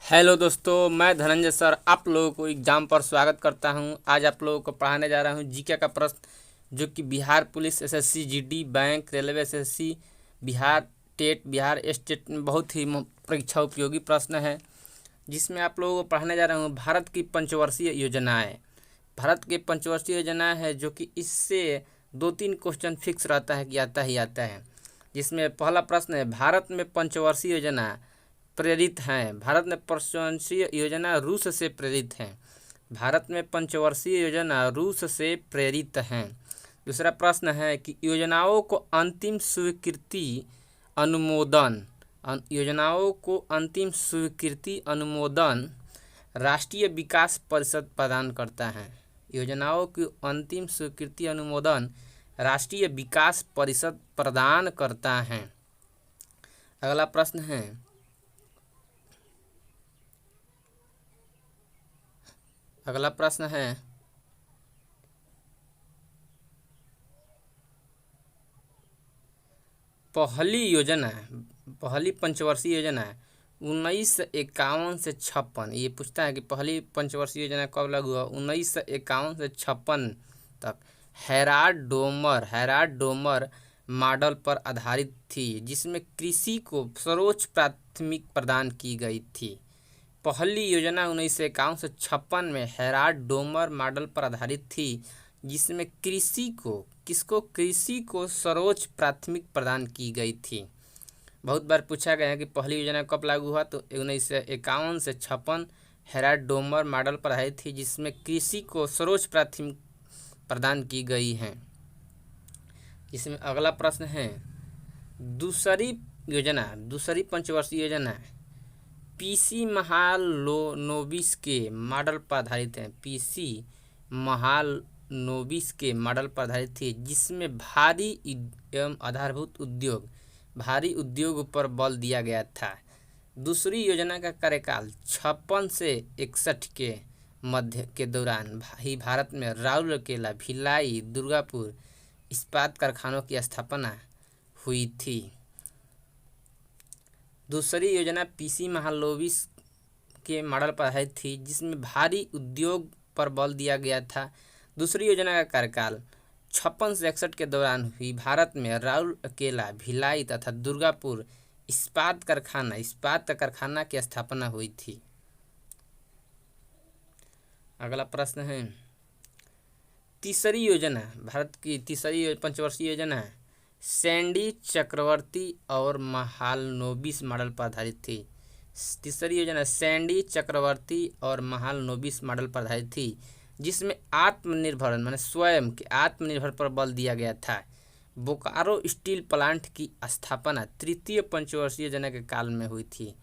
Hello दोस्तों, मैं Dhananjay sir आप लोगों को एग्ज़ाम पर स्वागत करता हूं। आज आप लोगों को पढ़ाने जा रहा हूं जीके का प्रश्न जो कि Bihar police, SSC, GD, bank, railway, SSC, Bihar TET, Bihar state में बहुत ही परीक्षा उपयोगी प्रश्न है, जिसमें आप लोगों को पढ़ाने जा रहा हूं भारत की पंचवर्षीय योजनाएँ। भारत की पंचवर्षीय योजना है जो कि इससे 2-3 क्वेश्चन फिक्स रहता है कि आता ही आता है। जिसमें पहला प्रश्न है, भारत में पंचवर्षीय योजना प्रेरित हैं। भारत में पंचवर्षीय योजना रूस से प्रेरित हैं। भारत में पंचवर्षीय योजना रूस से प्रेरित हैं। दूसरा प्रश्न है कि योजनाओं को अंतिम स्वीकृति अनुमोदन योजनाओं को अंतिम स्वीकृति अनुमोदन राष्ट्रीय विकास परिषद प्रदान करता है। योजनाओं की अंतिम स्वीकृति अनुमोदन राष्ट्रीय विकास परिषद प्रदान करता है। अगला प्रश्न है, पहली पंचवर्षीय योजना 1951 से 56। ये पूछता है कि पहली पंचवर्षीय योजना कब लागू हुआ? 1951 से 56 तक। हैराड डोमर मॉडल पर आधारित थी, जिसमें कृषि को सर्वोच्च प्राथमिकता प्रदान की गई थी। पहली योजना 1951 से 56 में हैराड डोमर मॉडल पर आधारित थी, जिसमें कृषि को सर्वोच्च प्राथमिकता प्रदान की गई थी। बहुत बार पूछा गया है कि पहली योजना कब लागू हुआ, तो 1951 से 56 हैराड डोमर मॉडल पर आधारित थी, जिसमें कृषि को सर्वोच्च प्राथमिकता प्रदान की गई है। इसमें अगला प्रश्न है, दूसरी पंचवर्षीय योजना पीसी महालनोबिस के मॉडल पर आधारित है। पीसी महालनोबिस के मॉडल पर आधारित थी, जिसमें भारी एवं आधारभूत उद्योग पर बल दिया गया था। दूसरी योजना का कार्यकाल 56 से 61 के मध्य के दौरान ही भारत में राउरकेला, भिलाई, दुर्गापुर इस्पात कारखानों की स्थापना हुई थी। दूसरी योजना पीसी महालनोबिस के मॉडल पर आधारित थी, जिसमें भारी उद्योग पर बल दिया गया था। दूसरी योजना का कार्यकाल 56 से 61 के दौरान हुई भारत में राउरकेला, भिलाई तथा दुर्गापुर इस्पात कारखाना की स्थापना हुई थी। अगला प्रश्न है, भारत की तीसरी पंचवर्षीय योजना सैंडी, चक्रवर्ती और महालनोबिस मॉडल पर आधारित थी। तीसरी योजना सैंडी, चक्रवर्ती और महालनोबिस मॉडल पर आधारित थी, जिसमें आत्मनिर्भर माने स्वयं के आत्मनिर्भर पर बल दिया गया था। बोकारो स्टील प्लांट की स्थापना तृतीय पंचवर्षीय योजना के काल में हुई थी।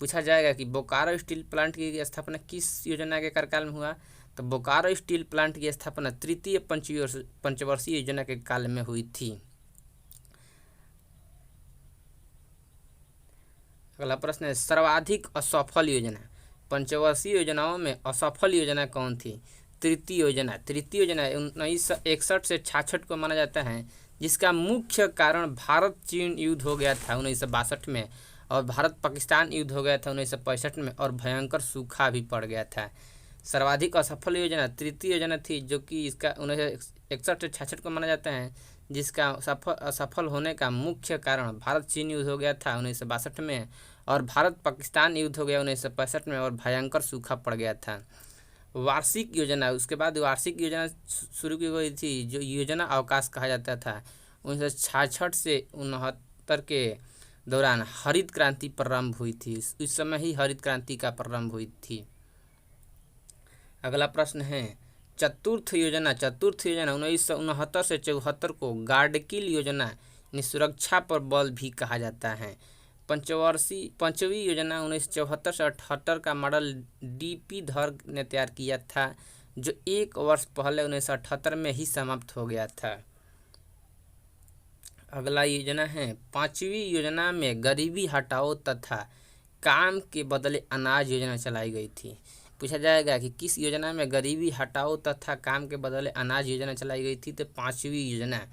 पूछा जाएगा कि बोकारो स्टील प्लांट की स्थापना किस योजना के कार्यकाल में हुआ, तो बोकारो स्टील प्लांट की स्थापना तृतीय पंचवर्षीय योजना के काल में हुई थी। अगला प्रश्न है, सर्वाधिक असफल योजना। पंचवर्षीय योजनाओं में असफल योजना कौन थी? तृतीय योजना 1961 से 66 को माना जाता है, जिसका मुख्य कारण भारत चीन युद्ध हो गया था 1962 में, और भारत पाकिस्तान युद्ध हो गया था 1965 में, और भयंकर सूखा भी पड़ गया था। सर्वाधिक असफल योजना तृतीय योजना थी, जो कि इसका 1961 से 66 को माना जाता है, जिसका असफल होने का मुख्य कारण भारत चीन युद्ध हो गया था 1962 में, और भारत पाकिस्तान युद्ध हो गया 1965 में, और भयंकर सूखा पड़ गया था। वार्षिक योजना, उसके बाद वार्षिक योजना शुरू की गई थी, जो योजना अवकाश कहा जाता था। 1966 से 69 के दौरान हरित क्रांति प्रारंभ हुई थी। इस समय ही हरित क्रांति का प्रारंभ हुई थी। अगला प्रश्न है, चतुर्थ योजना 1969 से 74 को गार्डकिल योजना सुरक्षा पर बल भी कहा जाता है। पांचवी योजना 1974 से 78 का मॉडल डीपी धर ने तैयार किया था, जो 1 वर्ष पहले 1978 में ही समाप्त हो गया था। अगला योजना है, पांचवी योजना में गरीबी हटाओ तथा काम के बदले अनाज योजना चलाई गई थी। पूछा जाएगा कि किस योजना में गरीबी हटाओ तथा काम के बदले अनाज योजना चलाई गई थी, तो पांचवी योजना।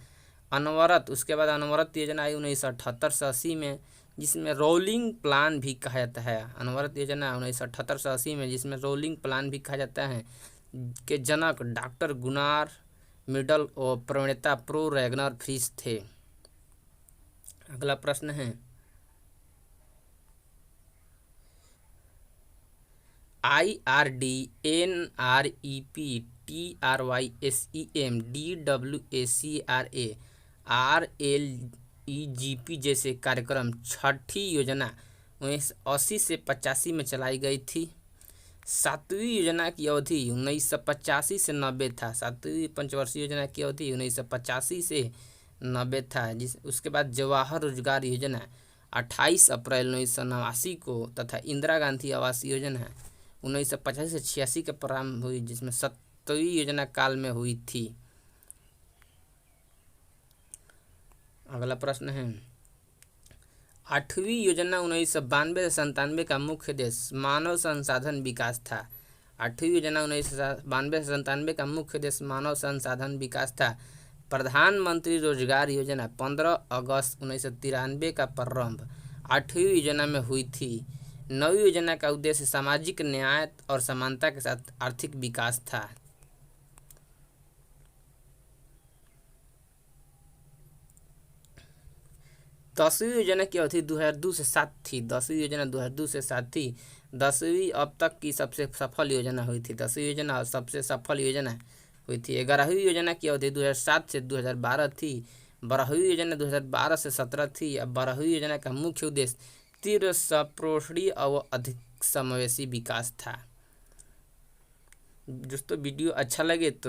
अनवरत, उसके बाद अनवरत योजना आई 1978 से 80 में, जिसमें रोलिंग प्लान भी कहा जाता है। अनवरत योजना 1978 से 80 में, जिसमें रोलिंग प्लान भी कहा जाता है, के जनक डॉक्टर गुनार मिडल और प्रणेता प्रो रैगनर फ्रिश थे। अगला प्रश्न है, IRD, NREP, TRYSEM, DWACRA, RLEGP जैसे कार्यक्रम छठी योजना 1980 से 85 में चलाई गई थी। सातवीं योजना की अवधि 1985 से 90 था। सातवीं पंचवर्षीय योजना की अवधि 1985 से 90 था। उसके बाद जवाहर रोजगार योजना 28 अप्रैल 1989 को तथा इंदिरा गांधी आवास योजना 1985 से 86 के प्रारंभ हुई, जिसमें 7वीं योजना काल में हुई थी। अगला प्रश्न है, 8वीं योजना 1992 से 97 का मुख्य उद्देश्य मानव संसाधन विकास था। 8वीं योजना 1992 से 97 का मुख्य उद्देश्य मानव संसाधन विकास था। प्रधानमंत्री रोजगार योजना 15 अगस्त 1993 का प्रारंभ 8वीं योजना में हुई थी। 9वीं योजना का उद्देश्य सामाजिक न्याय और समानता के साथ आर्थिक विकास था। दसवीं योजना की अवधि 2002 से 7 थी। 10वीं योजना 2002 से 7 थी। 10वीं अब तक की सबसे सफल योजना हुई थी। 10वीं योजना सबसे सफल योजना हुई थी। 11वीं योजना की अवधि 2007 से 2012 थी। 12वीं योजना 2012 से 17 थी। अब 12वीं योजना का मुख्य उद्देश्य तीव्र संप्रेषणीय और अधिक समावेशी विकास था। दोस्तों वीडियो अच्छा लगे तो